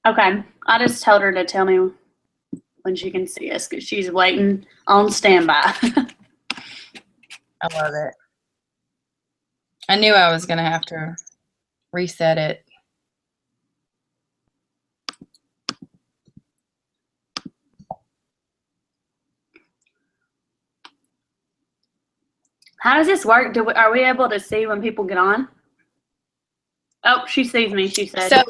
Okay. I just told her to tell me when she can see us because she's waiting on standby. I love it. I knew I was going to have to reset it. How does this work? Are we able to see when people get on? Oh, she sees me, she said. So,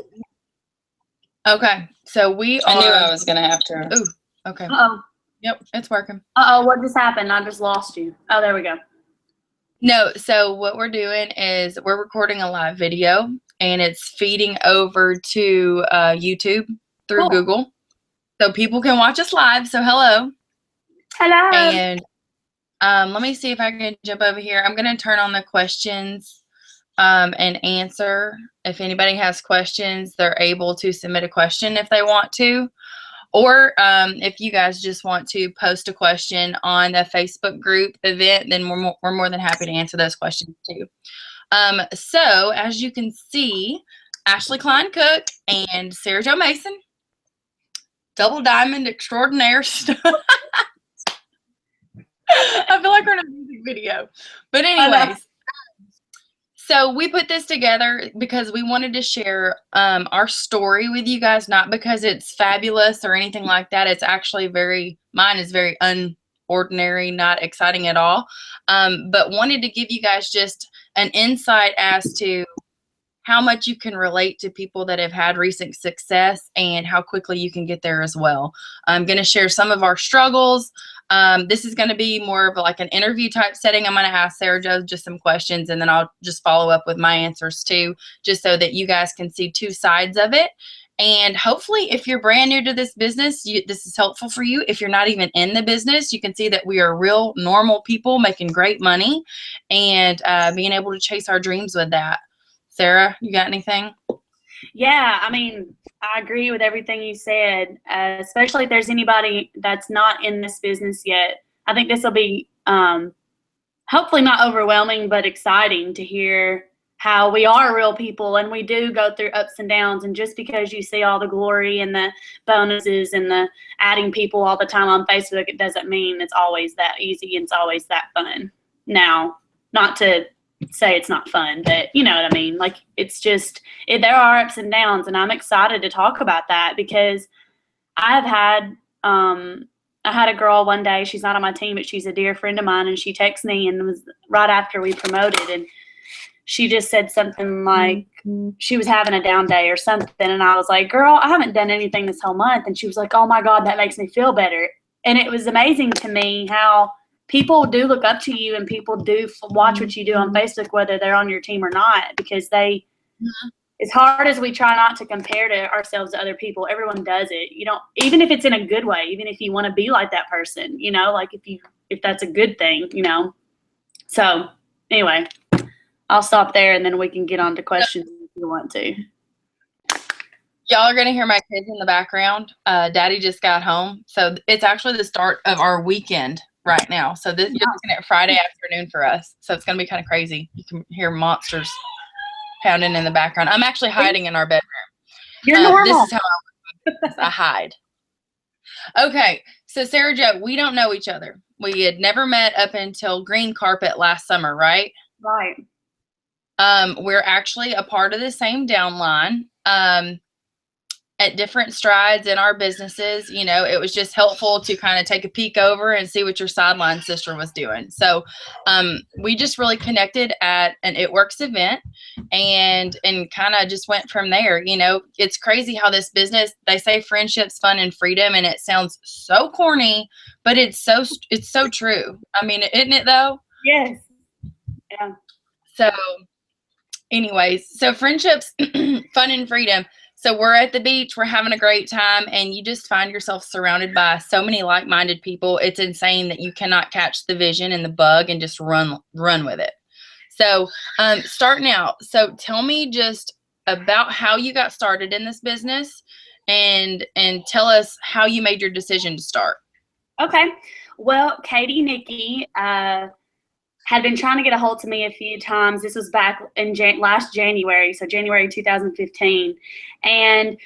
okay. So we are. I knew I was going to have to. Ooh, okay. Uh-oh. Yep, it's working. Uh-oh, what just happened? I just lost you. Oh, there we go. No, so what we're doing is we're recording a live video, and it's feeding over to YouTube through Google. So people can watch us live. So hello. Hello. And let me see if I can jump over here. I'm going to turn on the questions and answer. If anybody has questions, they're able to submit a question if they want to. Or if you guys just want to post a question on the Facebook group event, then we're more than happy to answer those questions too. So as you can see, Ashley Klein Cook and Sarah Jo Mason, double diamond extraordinaire stuff. I feel like we're in a music video. But anyways, so we put this together because we wanted to share our story with you guys, not because it's fabulous or anything like that. It's actually mine is very unordinary, not exciting at all. But wanted to give you guys just an insight as to how much you can relate to people that have had recent success and how quickly you can get there as well. I'm going to share some of our struggles. This is going to be more of like an interview type setting. I'm going to ask Sara Jo just some questions, and then I'll just follow up with my answers too, just so that you guys can see two sides of it. And hopefully, if you're brand new to this business, this is helpful for you. If you're not even in the business, you can see that we are real normal people making great money and being able to chase our dreams with that. Sara, you got anything? Yeah, I mean, I agree with everything you said, especially if there's anybody that's not in this business yet. I think this will be hopefully not overwhelming, but exciting to hear how we are real people and we do go through ups and downs. And just because you see all the glory and the bonuses and the adding people all the time on Facebook, it doesn't mean it's always that easy and it's always that fun. Now, not to say it's not fun, but you know what I mean? Like, it's just, there are ups and downs, and I'm excited to talk about that because I've had, I had a girl one day, she's not on my team, but she's a dear friend of mine, and she texted me, and it was right after we promoted, and she just said something like she was having a down day or something, and I was like, girl, I haven't done anything this whole month, and she was like, oh my God, that makes me feel better. And it was amazing to me how people do look up to you and people do watch what you do on Facebook, whether they're on your team or not, because they, as hard as we try not to compare to ourselves to other people, everyone does it. You don't, even if it's in a good way, even if you want to be like that person, you know, like if that's a good thing, you know. So anyway, I'll stop there and then we can get on to questions if you want to. Y'all are going to hear my kids in the background. Daddy just got home. So it's actually the start of our weekend right now. So you're looking at Friday afternoon for us. So it's going to be kind of crazy. You can hear monsters pounding in the background. I'm actually hiding in our bedroom. You're normal. This is how I hide. Okay. So Sara Jo, we don't know each other. We had never met up until green carpet last summer, right? Right. We're actually a part of the same downline. At different strides in our businesses, you know, it was just helpful to kind of take a peek over and see what your sideline sister was doing. So we just really connected at an It Works event and kind of just went from there. You know, it's crazy how this business, they say friendship's fun and freedom, and it sounds so corny, but it's so true. I mean, isn't it though? Yes. Yeah. So anyways, so friendships, fun and freedom. So we're at the beach, we're having a great time, and you just find yourself surrounded by so many like-minded people. It's insane that you cannot catch the vision and the bug and just run with it. So starting out, so tell me just about how you got started in this business and tell us how you made your decision to start. Okay. Well, Katie Nikki had been trying to get a hold of me a few times. This was back in last January, so January 2015. And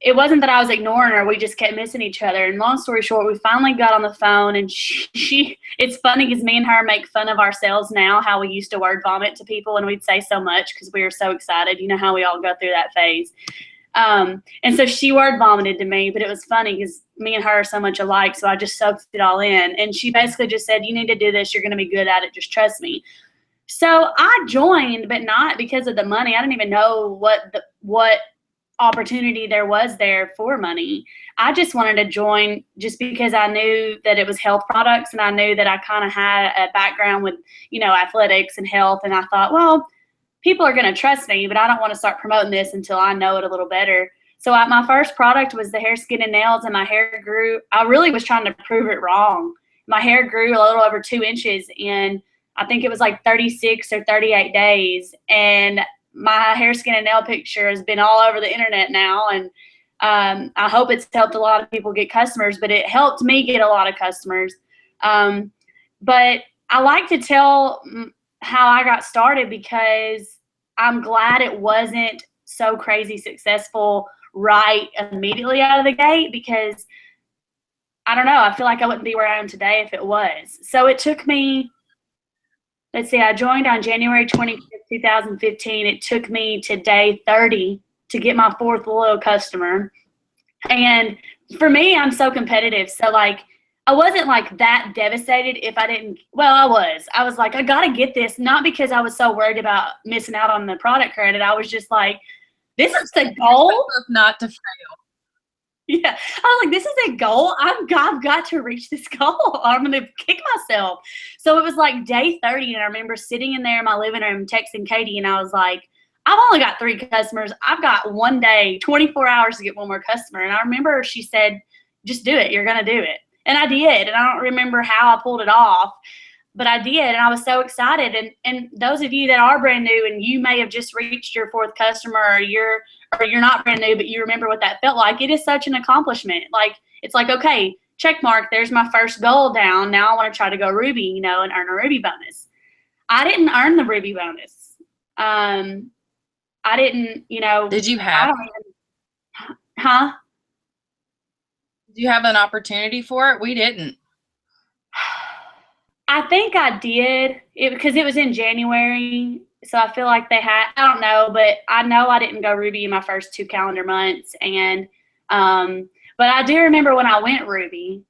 it wasn't that I was ignoring her. We just kept missing each other. And long story short, we finally got on the phone, and she it's funny because me and her make fun of ourselves now, how we used to word vomit to people and we'd say so much because we were so excited. You know how we all go through that phase. And so she word vomited to me, but it was funny because me and her are so much alike. So I just soaked it all in. And she basically just said, you need to do this. You're going to be good at it. Just trust me. So I joined, but not because of the money. I didn't even know what opportunity there was there for money. I just wanted to join just because I knew that it was health products, and I knew that I kind of had a background with, athletics and health. And I thought, well, people are going to trust me, but I don't want to start promoting this until I know it a little better. So my first product was the hair, skin, and nails, and my hair grew. I really was trying to prove it wrong. My hair grew a little over 2 inches in, I think it was like 36 or 38 days. And my hair, skin, and nail picture has been all over the internet now. And I hope it's helped a lot of people get customers, but it helped me get a lot of customers. But I like to tell how I got started because I'm glad it wasn't so crazy successful right immediately out of the gate, because I don't know, I feel like I wouldn't be where I am today if it was. So it took me, let's see, I joined on January 25th, 2015. It took me to day 30 to get my 4th loyal customer. And for me, I'm so competitive. So like, I wasn't like that devastated if I didn't, well, I was like, I got to get this, not because I was so worried about missing out on the product credit. I was just like, this is the goal. Not to fail. Yeah. I was like, this is a goal. I've got to reach this goal. I'm going to kick myself. So it was like day 30. And I remember sitting in there in my living room texting Katie, and I was like, I've only got 3 customers. I've got one day, 24 hours to get one more customer. And I remember she said, just do it. You're going to do it. And I did. And I don't remember how I pulled it off, but I did. And I was so excited. And those of you that are brand new and you may have just reached your 4th customer, or you're not brand new, but you remember what that felt like, it is such an accomplishment. Like, it's like, okay, check mark, there's my first goal down. Now I want to try to go Ruby, and earn a Ruby bonus. I didn't earn the Ruby bonus. I didn't, Did you have? Huh? Did you have an opportunity for it? We didn't. I think I did, because it was in January. So I feel like they had, I don't know, but I know I didn't go Ruby in my first 2 calendar months. And, but I do remember when I went Ruby,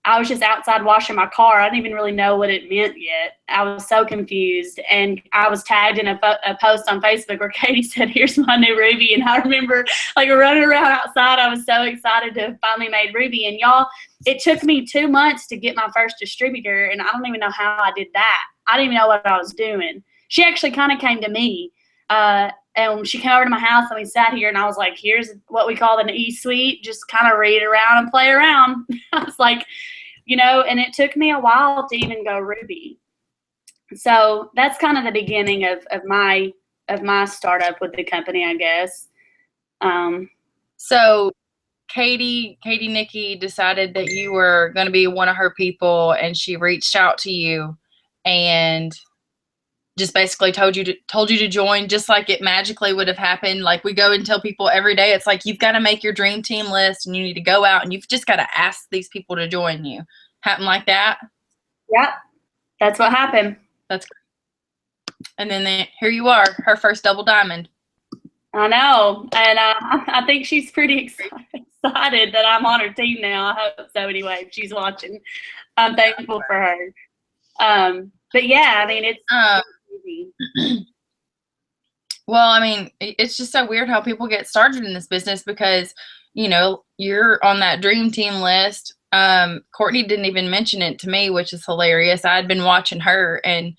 I was just outside washing my car. I didn't even really know what it meant yet. I was so confused. And I was tagged in a post on Facebook where Katie said, here's my new Ruby. And I remember like running around outside. I was so excited to have finally made Ruby. And y'all, it took me 2 months to get my first distributor. And I don't even know how I did that. I didn't even know what I was doing. She actually kind of came to me. And she came over to my house, and we sat here, and I was like, here's what we call an e-suite. Just kind of read around and play around. I was like, and it took me a while to even go Ruby. So that's kind of the beginning of my startup with the company, I guess. So Katie Nikki decided that you were going to be one of her people, and she reached out to you and just basically told you to join, just like it magically would have happened. Like, we go and tell people every day, it's like, you've got to make your dream team list, and you need to go out and you've just got to ask these people to join you. Happen like that? Yep. That's what happened. That's great. And then here you are, her first double diamond. I know. And I think she's pretty excited that I'm on her team now. I hope so anyway, if she's watching. I'm thankful for her. But yeah, I mean, it's easy. Well, I mean, it's just so weird how people get started in this business, because, you're on that dream team list. Courtney didn't even mention it to me, which is hilarious. I had been watching her, and,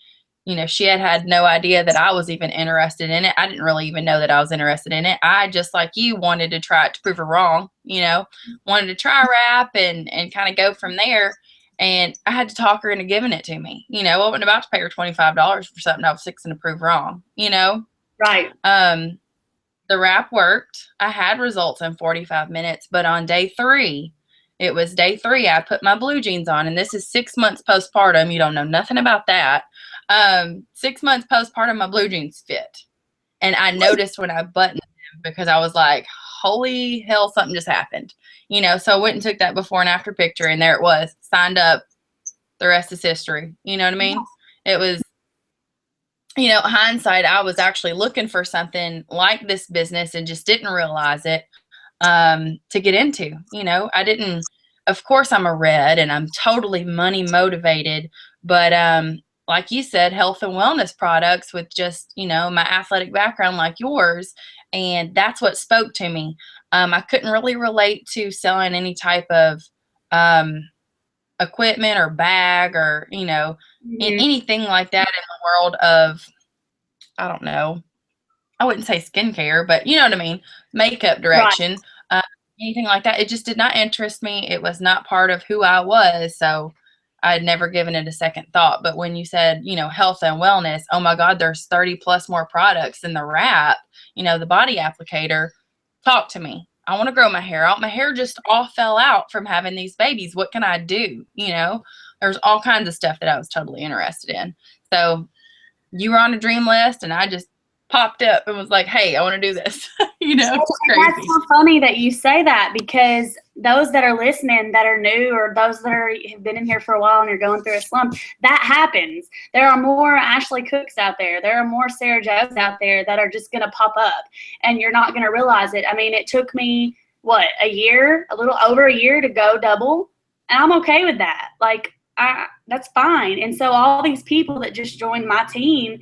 she had no idea that I was even interested in it. I didn't really even know that I was interested in it. I, just like you, wanted to try it to prove her wrong, wanted to try rap and kind of go from there. And I had to talk her into giving it to me. I wasn't about to pay her $25 for something I was fixing to prove wrong, Right. The rap worked. I had results in 45 minutes, but on day 3, I put my blue jeans on, and this is 6 months postpartum. You don't know nothing about that. 6 months postpartum, my blue jeans fit. And I noticed when I buttoned them, because I was like, holy hell, something just happened. You know, so I went and took that before and after picture, and there it was, signed up. The rest is history. You know what I mean? It was, you know, hindsight, I was actually looking for something like this business and just didn't realize it to get into. You know, I didn't, of course, I'm a red and I'm totally money motivated, but like you said, health and wellness products with just, you know, my athletic background like yours. And that's what spoke to me. I couldn't really relate to selling any type of equipment or bag or, you know, anything like that in the world of, I don't know, I wouldn't say skincare, but you know what I mean, makeup direction, uh, anything like that. It just did not interest me. It was not part of who I was. So I had never given it a second thought. But when you said, you know, health and wellness, oh my God, there's 30 plus more products in the wrap, you know, the body applicator. Talk to me. I want to grow my hair out. My hair just all fell out from having these babies. What can I do? You know, there's all kinds of stuff that I was totally interested in. So you were on a dream list and I just popped up and was like, hey, I want to do this. You know, it's crazy. That's so funny that you say that, because those that are listening that are new, or those that have been in here for a while and are going through a slump, that happens. There are more Ashley Cooks out there. There are more Sarah Joes out there that are just going to pop up and you're not going to realize it. I mean, it took me, what, a year, a little over a year to go double, and I'm okay with that. Like, that's fine. And so all these people that just joined my team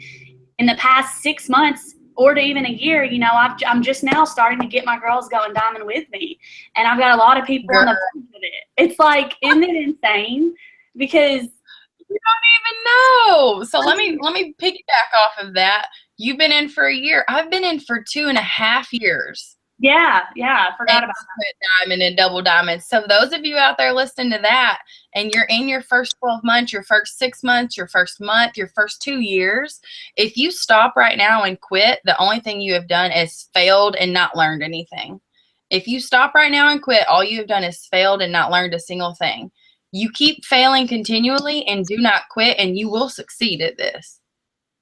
in the past 6 months or to even a year, you know, I'm just now starting to get my girls going diamond with me. And I've got a lot of people on the phone with it. It's like, isn't it insane? Because you don't even know. So let me piggyback off of that. You've been in for a year. I've been in for 2.5 years. Yeah, I forgot about that. Diamond and double diamond. So those of you out there listening to that, and you're in your first 12 months, your first 6 months, your first month, your first 2 years, if you stop right now and quit, the only thing you have done is failed and not learned anything. If you stop right now and quit, all you have done is failed and not learned a single thing. You keep failing continually and do not quit, and you will succeed at this.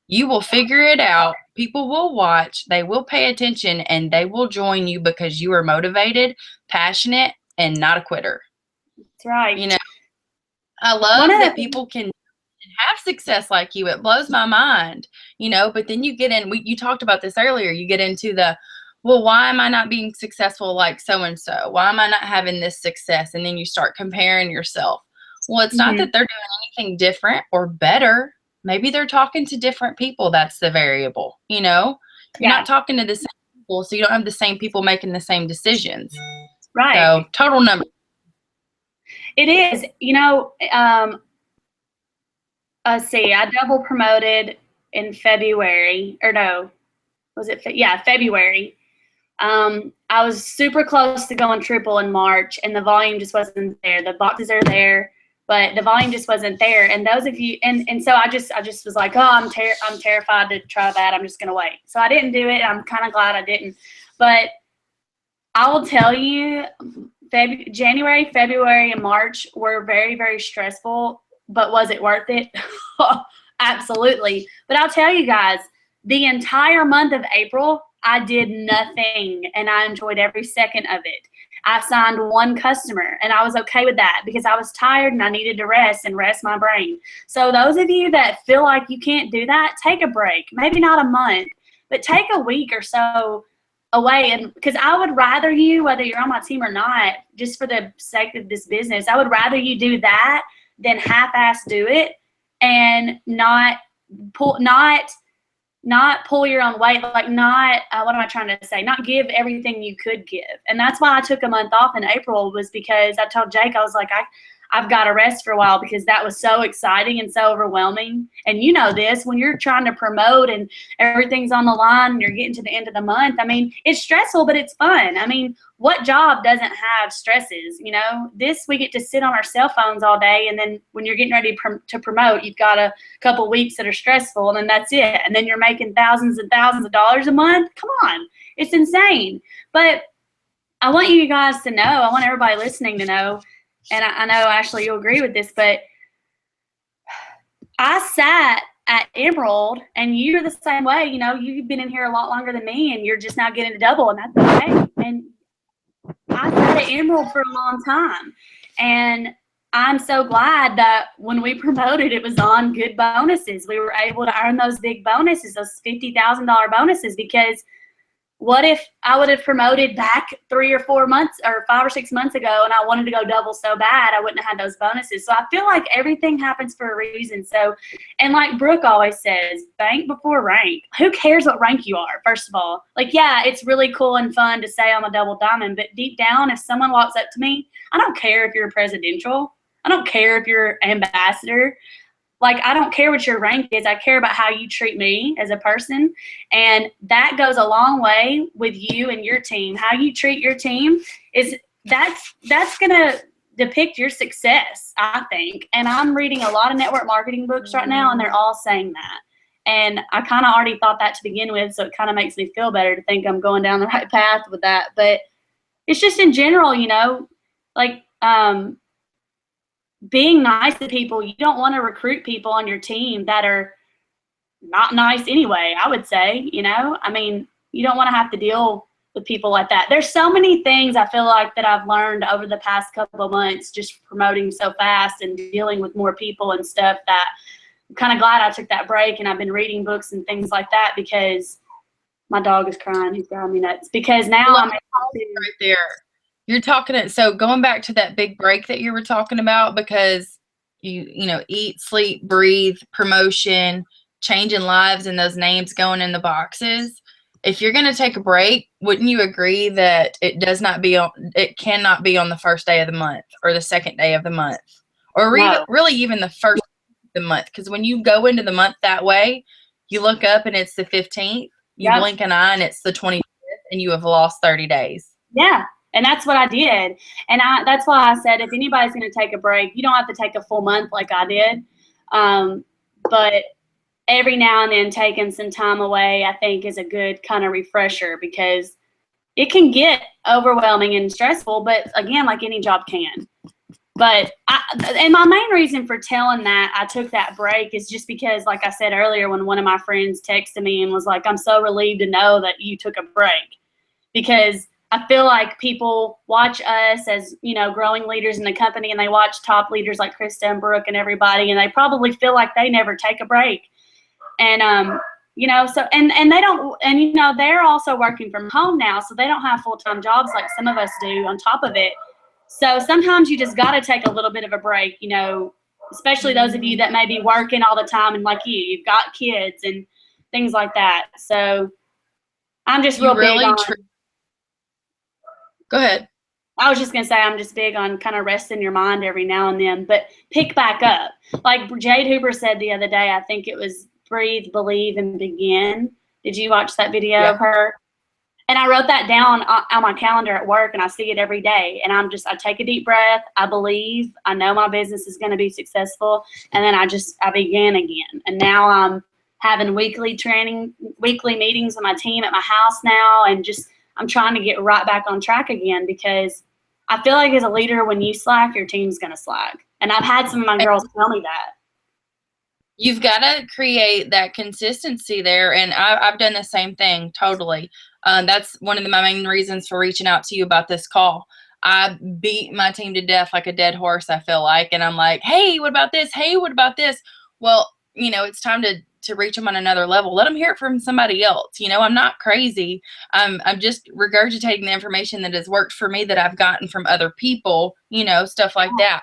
You will figure it out. People will watch, they will pay attention, and they will join you because you are motivated, passionate, and not a quitter. That's right. You know, I love that people can have success like you. It blows my mind, you know, but then you get in, you talked about this earlier, you get into the, well, why am I not being successful like so-and-so? Why am I not having this success? And then you start comparing yourself. Well, it's not that they're doing anything different or better. Maybe they're talking to different people. That's the variable, you know? You're not talking to the same people, so you don't have the same people making the same decisions. Right. So, total number. It is. You know, let's see, I double promoted in February, or no, was it? Yeah, February. I was super close to going triple in March, and the volume just wasn't there. The boxes are there, but the volume just wasn't there. And those of you, and so I just was like, oh, I'm terrified to try that. I'm just gonna wait. So I didn't do it. I'm kind of glad I didn't. But I will tell you, January, February, and March were very, very stressful. But was it worth it? Absolutely. But I'll tell you guys, the entire month of April, I did nothing, and I enjoyed every second of it. I signed one customer, and I was okay with that because I was tired and I needed to rest my brain. So those of you that feel like you can't do that, take a break. Maybe not a month, but take a week or so away. And because I would rather you, whether you're on my team or not, just for the sake of this business, I would rather you do that than half-ass do it and not pull your own weight, like not, what am I trying to say? Not give everything you could give. And that's why I took a month off in April, was because I told Jake, I was like, I've got to rest for a while because that was so exciting and so overwhelming. And you know this, when you're trying to promote and everything's on the line and you're getting to the end of the month, I mean, it's stressful, but it's fun. I mean, what job doesn't have stresses? You know, we get to sit on our cell phones all day, and then when you're getting ready to promote, you've got a couple weeks that are stressful, and then that's it. And then you're making thousands and thousands of dollars a month. Come on, it's insane. But I want you guys to know, I want everybody listening to know, and I know, Ashley, you'll agree with this, but I sat at Emerald, and you're the same way. You know, you've been in here a lot longer than me, and you're just now getting to double, and that's okay. And I had an Emerald for a long time. And I'm so glad that when we promoted, it was on good bonuses. We were able to earn those big bonuses, those $50,000 bonuses, because what if I would have promoted back 3 or 4 months or 5 or 6 months ago and I wanted to go double so bad, I wouldn't have had those bonuses. So I feel like everything happens for a reason. So, and like Brooke always says, bank before rank. Who cares what rank you are, first of all? Like, yeah, it's really cool and fun to say I'm a double diamond, but deep down, if someone walks up to me, I don't care if you're a presidential. I don't care if you're ambassador. Like, I don't care what your rank is. I care about how you treat me as a person. And that goes a long way with you and your team. How you treat your team is that's going to depict your success, I think. And I'm reading a lot of network marketing books right now, and they're all saying that. And I kind of already thought that to begin with, so it kind of makes me feel better to think I'm going down the right path with that. But it's just in general, like being nice to people. You don't want to recruit people on your team that are not nice anyway, I would say. I mean, you don't want to have to deal with people like that. There's so many things I feel like that I've learned over the past couple of months just promoting so fast and dealing with more people and stuff, that I'm kind of glad I took that break, and I've been reading books and things like that, because my dog is crying. He's driving me nuts, because now I'm able to, right there. You're talking, so going back to that big break that you were talking about, because you know, eat, sleep, breathe, promotion, changing lives, and those names going in the boxes. If you're going to take a break, wouldn't you agree that it cannot be on the first day of the month or the second day of the month, or no. really even the first of the month? Because when you go into the month that way, you look up and it's the 15th, you Yep. blink an eye and it's the 25th, and you have lost 30 days. Yeah. And that's what I did. And that's why I said, if anybody's going to take a break, you don't have to take a full month like I did. But every now and then taking some time away, I think, is a good kind of refresher, because it can get overwhelming and stressful, but again, like any job can. But and my main reason for telling that I took that break is just because, like I said earlier, when one of my friends texted me and was like, I'm so relieved to know that you took a break, because I feel like people watch us as, growing leaders in the company, and they watch top leaders like Krista and Brooke and everybody, and they probably feel like they never take a break. And, so, and they don't, and, they're also working from home now, so they don't have full-time jobs like some of us do on top of it. So sometimes you just got to take a little bit of a break, especially those of you that may be working all the time, and like you've got kids and things like that. So I'm just real big on. Go ahead. I was just going to say, I'm just big on kind of resting your mind every now and then, but pick back up. Like Jade Hoover said the other day, I think it was breathe, believe, and begin. Did you watch that video of her? And I wrote that down on my calendar at work, and I see it every day. And I take a deep breath. I believe. I know my business is going to be successful. And then I begin again. And now I'm having weekly meetings with my team at my house now, and I'm trying to get right back on track again, because I feel like as a leader, when you slack, your team's going to slack. And I've had some of my girls tell me that. You've got to create that consistency there. And I've done the same thing. Totally. That's one of my main reasons for reaching out to you about this call. I beat my team to death like a dead horse, I feel like. And I'm like, hey, what about this? Hey, what about this? Well, it's time to reach them on another level. Let them hear it from somebody else. I'm not crazy. I'm just regurgitating the information that has worked for me, that I've gotten from other people, stuff like that.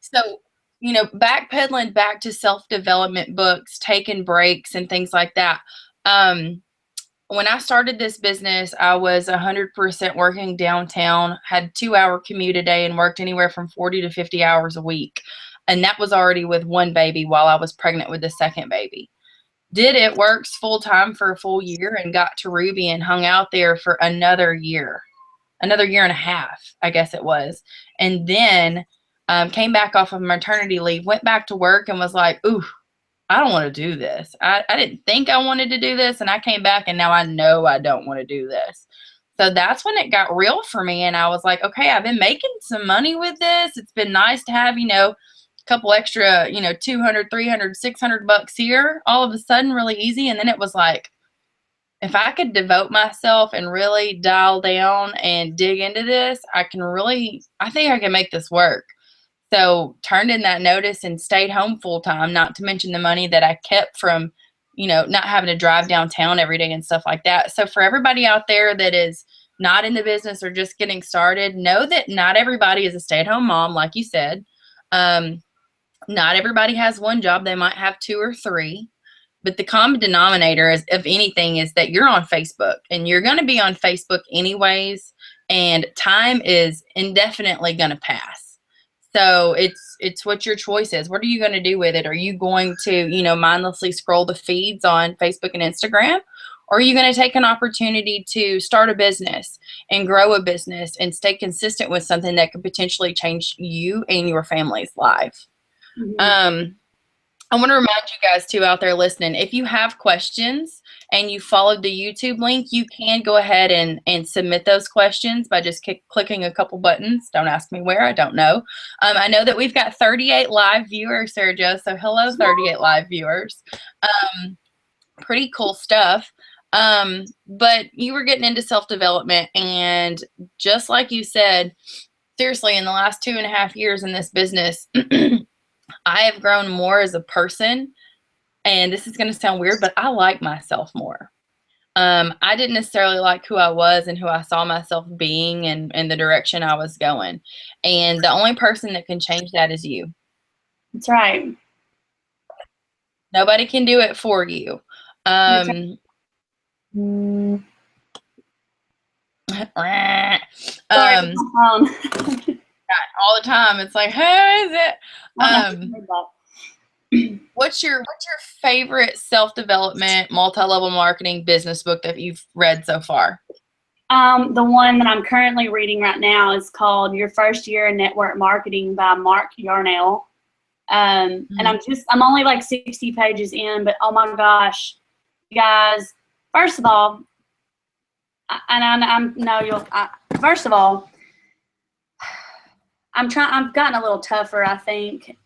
So, backpedaling back to self-development books, taking breaks and things like that. When I started this business, I was 100% working downtown, had a 2-hour commute a day, and worked anywhere from 40 to 50 hours a week. And that was already with one baby while I was pregnant with the second baby. Did it, worked full time for a full year, and got to Ruby and hung out there for another year and a half, I guess it was. And then came back off of maternity leave, went back to work, and was like, ooh, I don't want to do this. I didn't think I wanted to do this. And I came back, and now I know I don't want to do this. So that's when it got real for me. And I was like, okay, I've been making some money with this. It's been nice to have, a couple extra, 200, 300, $600 here, all of a sudden, really easy. And then it was like, if I could devote myself and really dial down and dig into this, I think I can make this work. So turned in that notice and stayed home full time, not to mention the money that I kept from, not having to drive downtown every day and stuff like that. So for everybody out there that is not in the business or just getting started, know that not everybody is a stay-at-home mom, like you said. Not everybody has one job. They might have two or three. But the common denominator is, of anything, is that you're on Facebook, and you're going to be on Facebook anyways, and time is indefinitely going to pass. So it's what your choice is. What are you going to do with it? Are you going to, mindlessly scroll the feeds on Facebook and Instagram? Or are you going to take an opportunity to start a business and grow a business and stay consistent with something that could potentially change you and your family's life? Mm-hmm. I want to remind you guys too out there listening, if you have questions and you followed the YouTube link, you can go ahead and submit those questions by just clicking a couple buttons. Don't ask me where, I don't know. I know that we've got 38 live viewers, Sarah Jo, so hello 38 live viewers. Pretty cool stuff. But you were getting into self-development, and just like you said, seriously, in the last 2.5 years in this business, I have grown more as a person, and this is going to sound weird, but I like myself more. I didn't necessarily like who I was and who I saw myself being and the direction I was going. And the only person that can change that is you. That's right. Nobody can do it for you. That's right. Sorry, all the time. It's like, who is it? What's your favorite self-development, multi-level marketing business book that you've read so far? The one that I'm currently reading right now is called Your First Year in Network Marketing by Mark Yarnell. And I'm only like 60 pages in, but oh my gosh, you guys, first of all, first of all, I've gotten a little tougher, I think.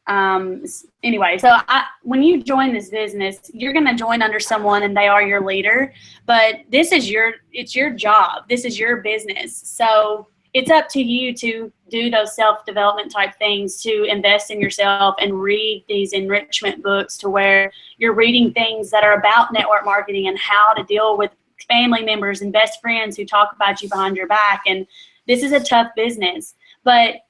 Anyway, so when you join this business, you're going to join under someone and they are your leader, but it's your job. This is your business. So it's up to you to do those self-development type things, to invest in yourself and read these enrichment books to where you're reading things that are about network marketing and how to deal with family members and best friends who talk about you behind your back. And this is a tough business, but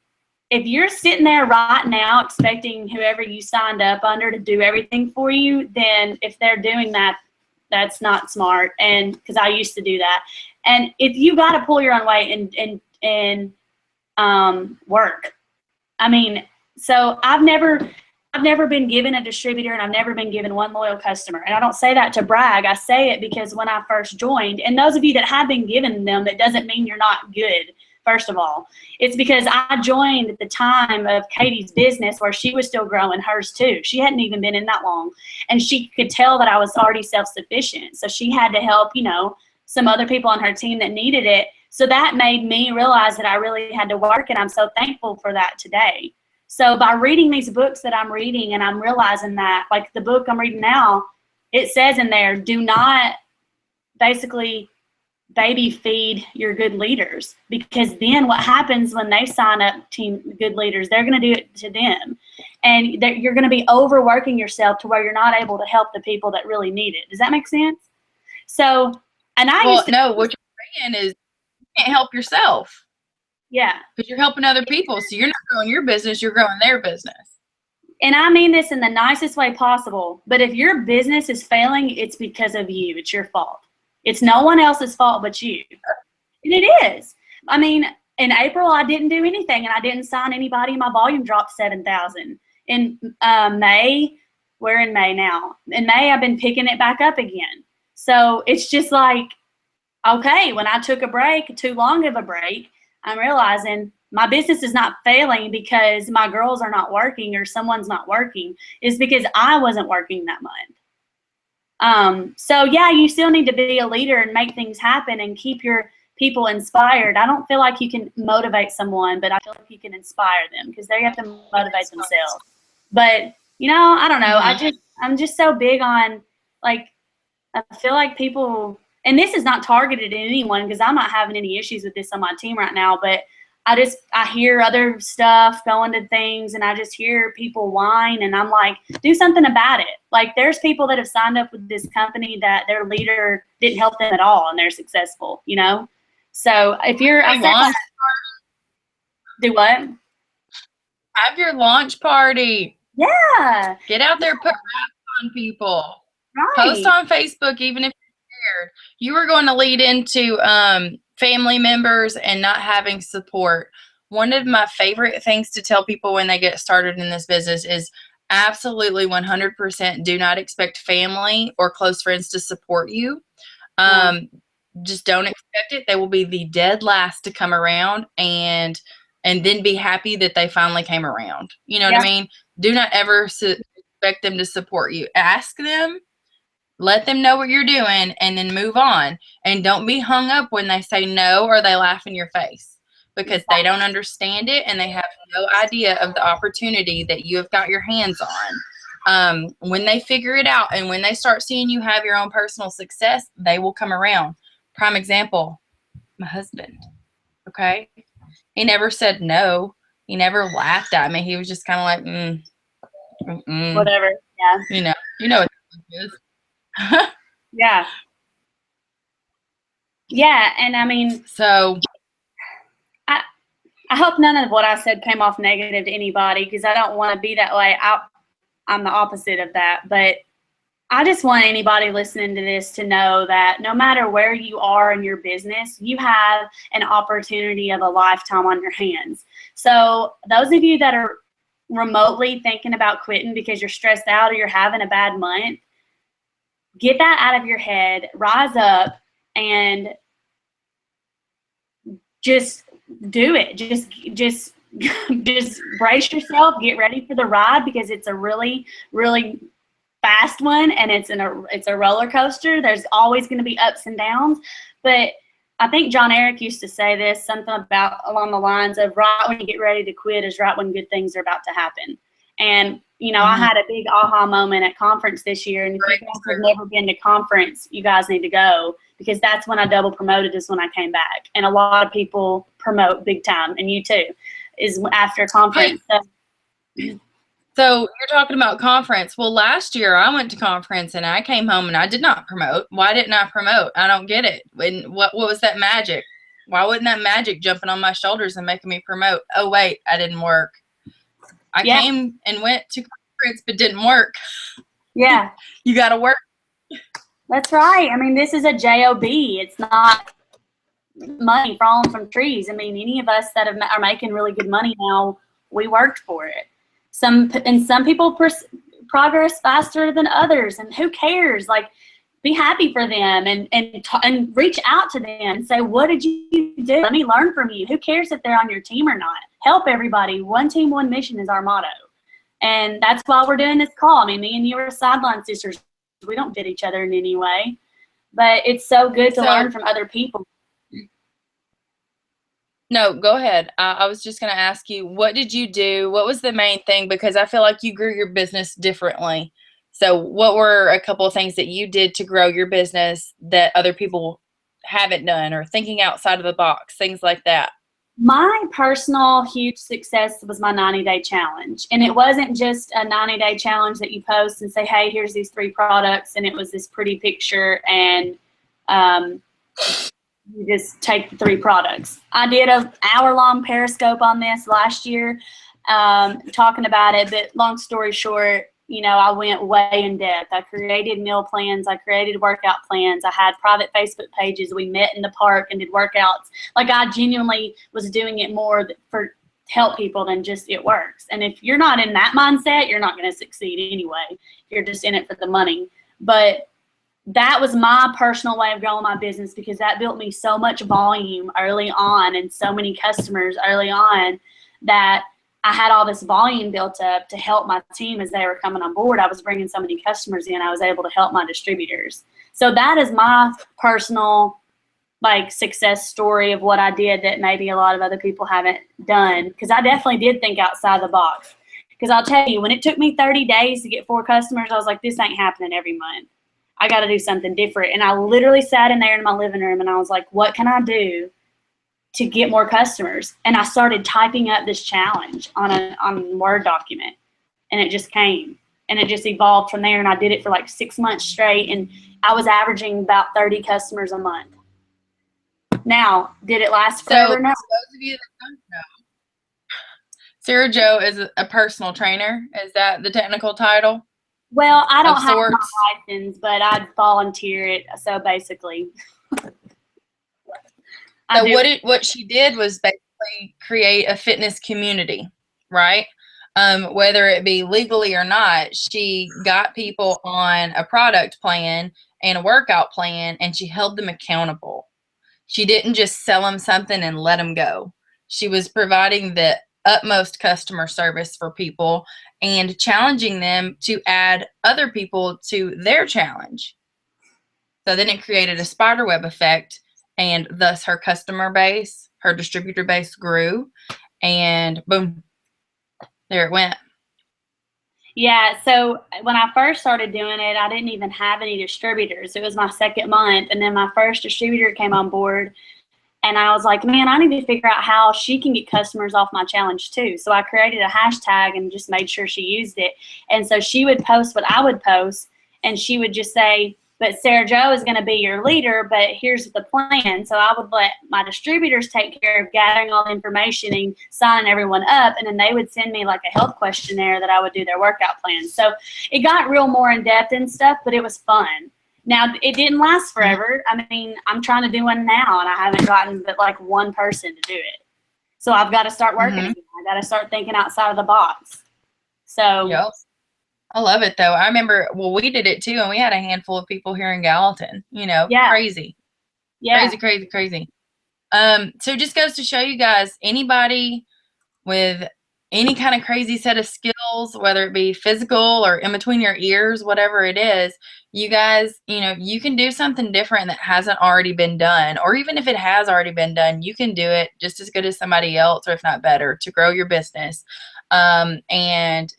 if you're sitting there right now expecting whoever you signed up under to do everything for you, then if they're doing that, that's not smart. And because I used to do that. And if you got to pull your own weight and work. I mean, so I've never been given a distributor, and I've never been given one loyal customer. And I don't say that to brag. I say it because when I first joined, and those of you that have been given them, that doesn't mean you're not good. First of all, it's because I joined at the time of Katie's business where she was still growing hers too. She hadn't even been in that long, and she could tell that I was already self-sufficient. So she had to help, some other people on her team that needed it. So that made me realize that I really had to work, and I'm so thankful for that today. So by reading these books that I'm reading, and I'm realizing that, like the book I'm reading now, it says in there, do not basically baby feed your good leaders, because then what happens when they sign up team good leaders, they're going to do it to them, and you're going to be overworking yourself to where you're not able to help the people that really need it. Does that make sense? So, and what you're saying is you can't help yourself. Yeah. Because you're helping other people. So you're not growing your business, you're growing their business. And I mean this in the nicest way possible. But if your business is failing, it's because of you. It's your fault. It's no one else's fault but you. And it is. I mean, in April, I didn't do anything, and I didn't sign anybody. My volume dropped 7,000. In May, we're in May now. In May, I've been picking it back up again. So it's just like, okay, when I took a break, too long of a break, I'm realizing my business is not failing because my girls are not working or someone's not working. It's because I wasn't working that month. So yeah, you still need to be a leader and make things happen and keep your people inspired. I don't feel like you can motivate someone, but I feel like you can inspire them because they have to motivate themselves. But I don't know. I'm just so big on, like, I feel like people, and this is not targeted at anyone because I'm not having any issues with this on my team right now, but I hear other stuff going to things and I just hear people whine and I'm like, do something about it. Like there's people that have signed up with this company that their leader didn't help them at all and they're successful, you know? So if you're, do what? Have your launch party. Yeah. Get out there, put raps on people. Right. Post on Facebook, even if you're scared. You were going to lead into family members and not having support. One of my favorite things to tell people when they get started in this business is absolutely 100% do not expect family or close friends to support you. Just don't expect it. They will be the dead last to come around and then be happy that they finally came around. You know what I mean? Do not ever expect them to support you. Ask them, let them know what you're doing, and then move on. And don't be hung up when they say no or they laugh in your face because they don't understand it and they have no idea of the opportunity that you have got your hands on. When they figure it out and when they start seeing you have your own personal success, they will come around. Prime example, my husband. Okay. He never said no. He never laughed at me. He was just kind of like, whatever. Yeah. You know what it is. Yeah. Yeah. And I mean, so I hope none of what I said came off negative to anybody because I don't want to be that way. I'm the opposite of that. But I just want anybody listening to this to know that no matter where you are in your business, you have an opportunity of a lifetime on your hands. So those of you that are remotely thinking about quitting because you're stressed out or you're having a bad month, get that out of your head, rise up, and just do it. Just brace yourself, get ready for the ride because it's a really, really fast one and it's a roller coaster. There's always going to be ups and downs, but I think John Eric used to say this, something about along the lines of right when you get ready to quit is right when good things are about to happen. And I had a big aha moment at conference this year, and if you guys have never been to conference, you guys need to go because that's when I double promoted is when I came back. And a lot of people promote big time, and you too, is after conference. So you're talking about conference. Well, last year I went to conference and I came home and I did not promote. Why didn't I promote? I don't get it. And what was that magic? Why wasn't that magic jumping on my shoulders and making me promote? Oh, wait, I didn't work. I came and went to conference but didn't work. Yeah. You got to work. That's right. I mean, this is a job. It's not money falling from trees. I mean, any of us that are making really good money now, we worked for it. Some people progress faster than others, and who cares? Like, be happy for them and reach out to them and say, what did you do? Let me learn from you. Who cares if they're on your team or not? Help everybody. One team, one mission is our motto. And that's why we're doing this call. I mean, me and you are sideline sisters. We don't fit each other in any way, but it's so good to learn from other people. No, go ahead. I was just going to ask you, what did you do? What was the main thing? Because I feel like you grew your business differently. So what were a couple of things that you did to grow your business that other people haven't done, or thinking outside of the box, things like that? My personal huge success was my 90-day challenge. And it wasn't just a 90-day challenge that you post and say, hey, here's these 3 products. And it was this pretty picture and you just take the 3 products. I did an hour-long Periscope on this last year talking about it. But long story short, I went way in depth. I created meal plans. I created workout plans. I had private Facebook pages. We met in the park and did workouts. Like, I genuinely was doing it more for help people than just it works. And if you're not in that mindset, you're not going to succeed anyway. You're just in it for the money. But that was my personal way of growing my business because that built me so much volume early on and so many customers early on that I had all this volume built up to help my team as they were coming on board. I was bringing so many customers in, I was able to help my distributors. So that is my personal success story of what I did that maybe a lot of other people haven't done, because I definitely did think outside the box. Because I'll tell you, when it took me 30 days to get 4 customers, I was like, this ain't happening every month. I got to do something different. And I literally sat in there in my living room and I was like, what can I do to get more customers? And I started typing up this challenge on a Word document, and it just came, and it just evolved from there. And I did it for like 6 months straight, and I was averaging about 30 customers a month. Now, did it last forever? So, No. for those of you that don't know, Sara Jo is a personal trainer. Is that the technical title? Well, I don't have my license, but I'd volunteer it. So basically, so what she did was basically create a fitness community, right? Whether it be legally or not, she got people on a product plan and a workout plan, and she held them accountable. She didn't just sell them something and let them go. She was providing the utmost customer service for people and challenging them to add other people to their challenge. So then it created a spider web effect, and thus her customer base, her distributor base grew, and boom, there it went. Yeah, so when I first started doing it, I didn't even have any distributors. It was my second month, and then my first distributor came on board, and I was like, man, I need to figure out how she can get customers off my challenge too. So I created a hashtag and just made sure she used it. And so she would post what I would post, and she would just say, but Sara Jo is going to be your leader, but here's the plan. So I would let my distributors take care of gathering all the information and signing everyone up, and then they would send me like a health questionnaire that I would do their workout plan. So it got real more in depth and stuff, but it was fun. Now, it didn't last forever. I mean, I'm trying to do one now, and I haven't gotten but like one person to do it. So I've got to start working again. I got to start thinking outside of the box. So. Yep. I love it though. I remember, well, we did it too, and we had a handful of people here in Gallatin, crazy. Yeah. Crazy. So it just goes to show you guys, anybody with any kind of crazy set of skills, whether it be physical or in between your ears, whatever it is, you guys, you can do something different that hasn't already been done. Or even if it has already been done, you can do it just as good as somebody else, or if not better, to grow your business. And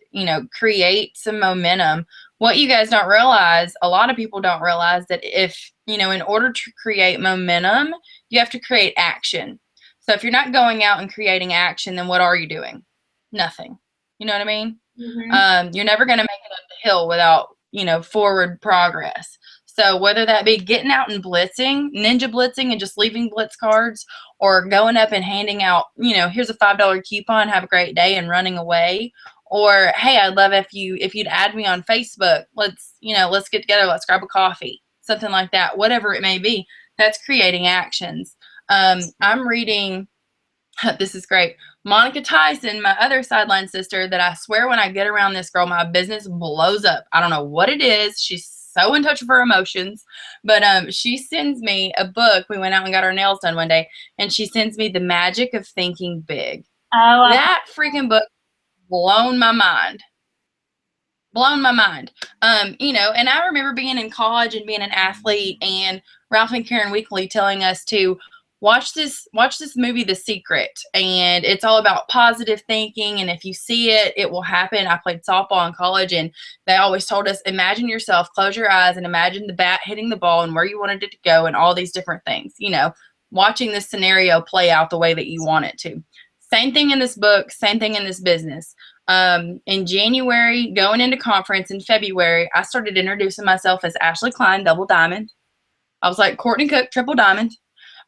create some momentum. What you guys don't realize, a lot of people don't realize, that if, in order to create momentum, you have to create action. So if you're not going out and creating action, then what are you doing? Nothing. You know what I mean? Mm-hmm. You're never going to make it up the hill without, forward progress. So whether that be getting out and blitzing, ninja blitzing and just leaving blitz cards, or going up and handing out, here's a $5 coupon, have a great day, and running away. Or, hey, I'd love if you'd add me on Facebook. Let's get together. Let's grab a coffee. Something like that. Whatever it may be. That's creating actions. I'm reading, this is great, Monica Tyson, my other sideline sister, that I swear when I get around this girl, my business blows up. I don't know what it is. She's so in touch with her emotions, but she sends me a book. We went out and got our nails done one day, and she sends me The Magic of Thinking Big. Oh, that freaking book blown my mind. And I remember being in college and being an athlete, and Ralph and Karen Weekly telling us to watch this movie, The Secret, and it's all about positive thinking, and if you see it, it will happen. I played softball in college, and they always told us, imagine yourself, close your eyes, and imagine the bat hitting the ball and where you wanted it to go, and all these different things, watching this scenario play out the way that you want it to. Same thing in this book, same thing in this business. In January, going into conference in February, I started introducing myself as Ashley Klein, double diamond. I was like Courtney Cook, triple diamond.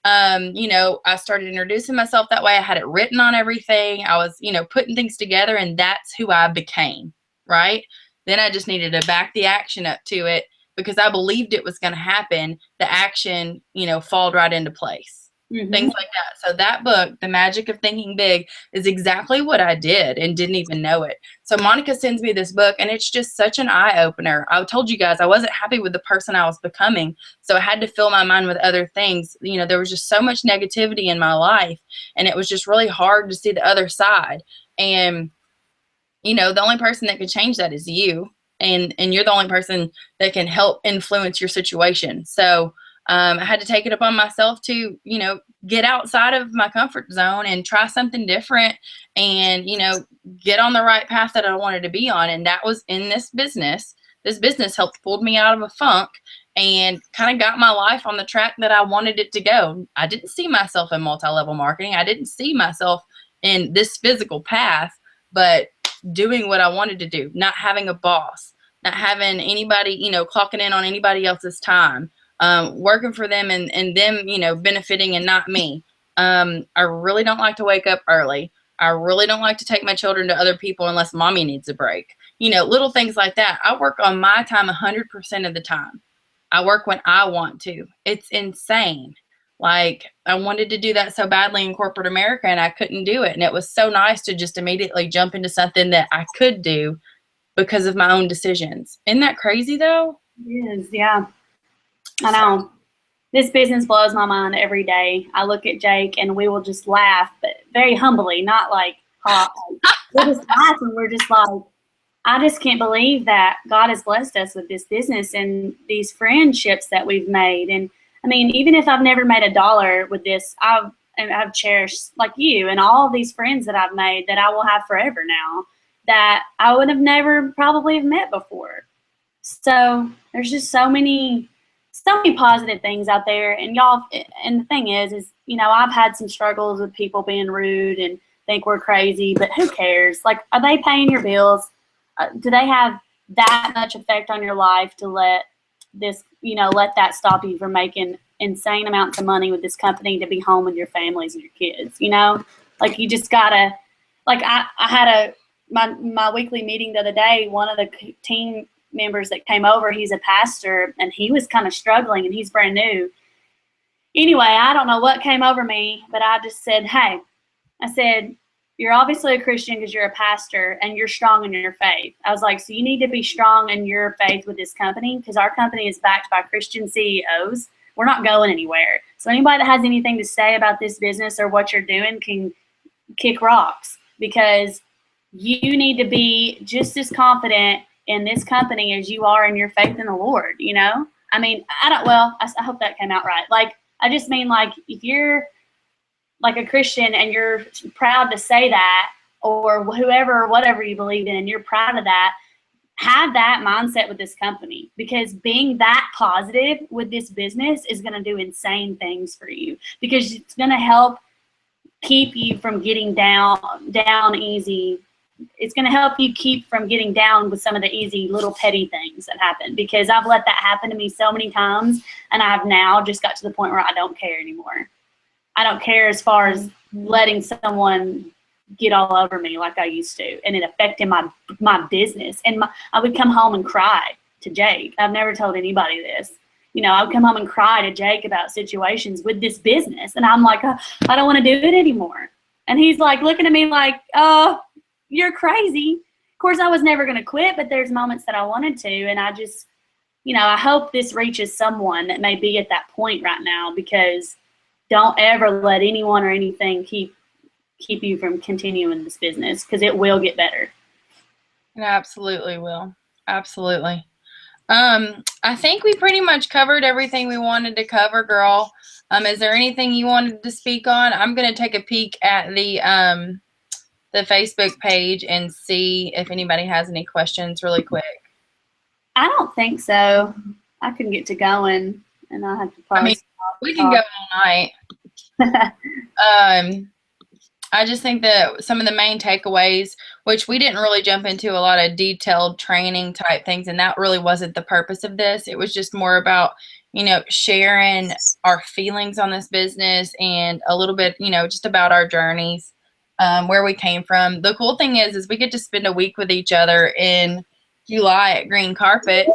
I started introducing myself that way. I had it written on everything. I was, putting things together, and that's who I became, right? Then I just needed to back the action up to it, because I believed it was going to happen. The action, followed right into place. Mm-hmm. Things like that. So that book, The Magic of Thinking Big, is exactly what I did and didn't even know it. So Monica sends me this book, and it's just such an eye-opener. I told you guys I wasn't happy with the person I was becoming, so I had to fill my mind with other things. There was just so much negativity in my life, and it was just really hard to see the other side. And, the only person that can change that is you, and you're the only person that can help influence your situation. So I had to take it upon myself to, get outside of my comfort zone and try something different, and, get on the right path that I wanted to be on. And that was in this business. This business helped pull me out of a funk and kind of got my life on the track that I wanted it to go. I didn't see myself in multi-level marketing. I didn't see myself in this physical path, but doing what I wanted to do, not having a boss, not having anybody, clocking in on anybody else's time, working for them and them, benefiting and not me. I really don't like to wake up early. I really don't like to take my children to other people unless mommy needs a break. Little things like that. I work on my time 100% of the time. I work when I want to. It's insane. Like, I wanted to do that so badly in corporate America, and I couldn't do it. And it was so nice to just immediately jump into something that I could do because of my own decisions. Isn't that crazy, though? It is, yeah. I know. This business blows my mind every day. I look at Jake, and we will just laugh, but very humbly, not like hot. We'll just laugh, and we're just like, I just can't believe that God has blessed us with this business and these friendships that we've made. And I mean, even if I've never made $1 with this, I've cherished, like you, and all of these friends that I've made that I will have forever now that I would have never probably have met before. So there's just so many positive things out there. And y'all, and the thing is, I've had some struggles with people being rude and think we're crazy, but who cares? Like, are they paying your bills? Do they have that much effect on your life to let that stop you from making insane amounts of money with this company to be home with your families and your kids? Like, you just gotta, like, I had my weekly meeting the other day. One of the team members that came over, he's a pastor, and he was kind of struggling, and he's brand new. Anyway, I don't know what came over me, but I just said, hey, I said, you're obviously a Christian because you're a pastor and you're strong in your faith. I was like, so you need to be strong in your faith with this company, because our company is backed by Christian CEOs. We're not going anywhere. So anybody that has anything to say about this business or what you're doing can kick rocks, because you need to be just as confident in this company as you are in your faith in the Lord. I mean, I hope that came out right. Like, I just mean, like, if you're like a Christian and you're proud to say that, or whatever you believe in, and you're proud of that, have that mindset with this company, because being that positive with this business is going to do insane things for you, because it's going to help keep you from getting down easy. It's going to help you keep from getting down with some of the easy little petty things that happen, because I've let that happen to me so many times, and I've now just got to the point where I don't care anymore. I don't care as far as letting someone get all over me like I used to, and it affected my business. And I would come home and cry to Jake. I've never told anybody this. I would come home and cry to Jake about situations with this business, and I'm like, I don't want to do it anymore. And he's like looking at me like, oh, you're crazy. Of course, I was never going to quit, but there's moments that I wanted to, and I just, I hope this reaches someone that may be at that point right now, because don't ever let anyone or anything keep you from continuing this business, because it will get better. It absolutely will. Absolutely. I think we pretty much covered everything we wanted to cover, girl. Is there anything you wanted to speak on? I'm going to take a peek at the Facebook page and see if anybody has any questions really quick. I don't think so. I can get to going, and I have to probably we can go all night. I just think that some of the main takeaways, which we didn't really jump into a lot of detailed training type things, and that really wasn't the purpose of this. It was just more about, sharing our feelings on this business and a little bit, just about our journeys, where we came from. The cool thing is we get to spend a week with each other in July at Green Carpet.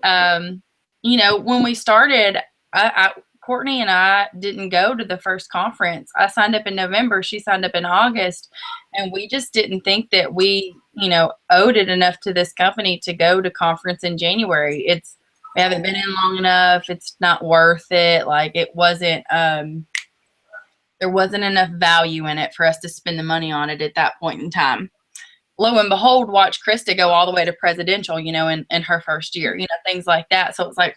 And, when we started, Courtney and I didn't go to the first conference. I signed up in November. She signed up in August. And we just didn't think that we, owed it enough to this company to go to conference in January. We haven't been in long enough. It's not worth it. Like, it wasn't, there wasn't enough value in it for us to spend the money on it at that point in time. Lo and behold, watch Krista go all the way to presidential, in her first year, things like that. So it's like,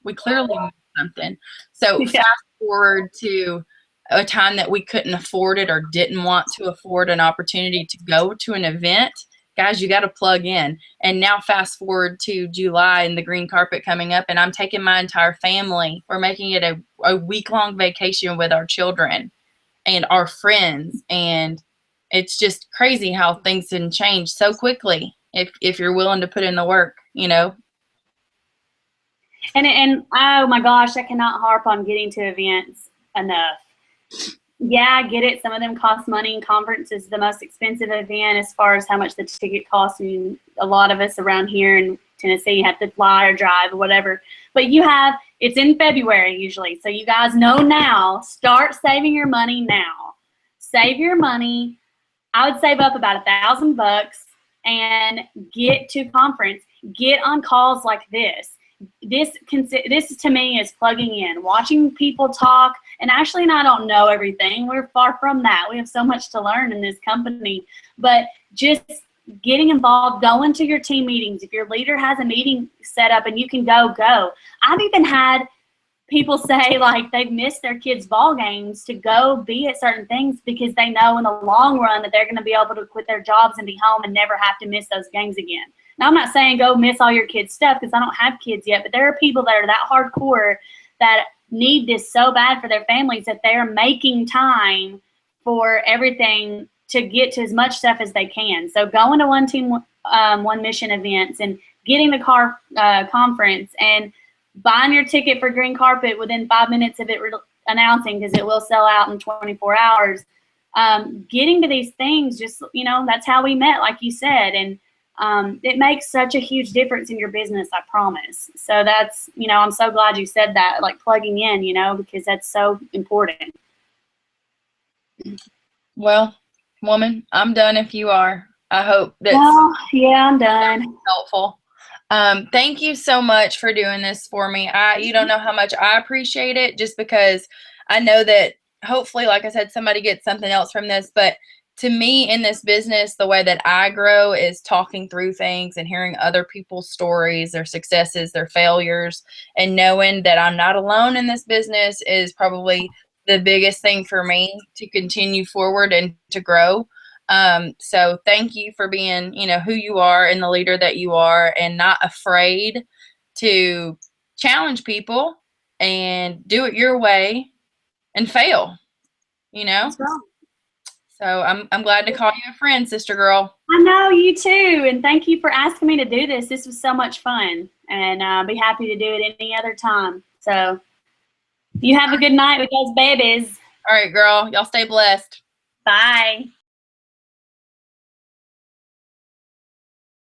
we clearly need something. So fast forward to a time that we couldn't afford it or didn't want to afford an opportunity to go to an event. guys, you got to plug in. And now fast forward to July and the green carpet coming up, and I'm taking my entire family. We're making it a week-long vacation with our children and our friends. And it's just crazy how things can change so quickly if you're willing to put in the work, you know. And oh my gosh, I cannot harp on getting to events enough. Yeah, I get it. Some of them cost money. Conference is the most expensive event as far as how much the ticket costs. I mean, a lot of us around here in Tennessee have to fly or drive or whatever. But it's in February usually. So you guys know now, start saving your money now. Save your money. I would save up about $1,000 and get to conference. Get on calls like this. This to me is plugging in, watching people talk. And Ashley and I don't know everything. We're far from that. We have so much to learn in this company. But just getting involved, going to your team meetings. If your leader has a meeting set up and you can go. I've even had people say like they've missed their kids' ball games to go be at certain things because they know in the long run that they're going to be able to quit their jobs and be home and never have to miss those games again. Now, I'm not saying go miss all your kids' stuff because I don't have kids yet, but there are people that are that hardcore that need this so bad for their families that they're making time for everything to get to as much stuff as they can. So going to one team, one mission events and getting the conference and buying your ticket for green carpet within 5 minutes of it announcing, because it will sell out in 24 hours. Getting to these things, just, that's how we met, like you said. And it makes such a huge difference in your business, I promise. So that's, I'm so glad you said that, like plugging in, because that's so important. Well, woman, I'm done if you are. I hope that's yeah, I'm done. Helpful. Thank you so much for doing this for me. You don't know how much I appreciate it, just because I know that hopefully, like I said, somebody gets something else from this. But to me, in this business, the way that I grow is talking through things and hearing other people's stories, their successes, their failures, and knowing that I'm not alone in this business is probably the biggest thing for me to continue forward and to grow. So thank you for being, who you are and the leader that you are, and not afraid to challenge people and do it your way and fail, That's right. So I'm glad to call you a friend, sister girl. I know, you too. And thank you for asking me to do this. This was so much fun, and I'll be happy to do it any other time. So you have a good night with those babies. All right, girl. Y'all stay blessed. Bye.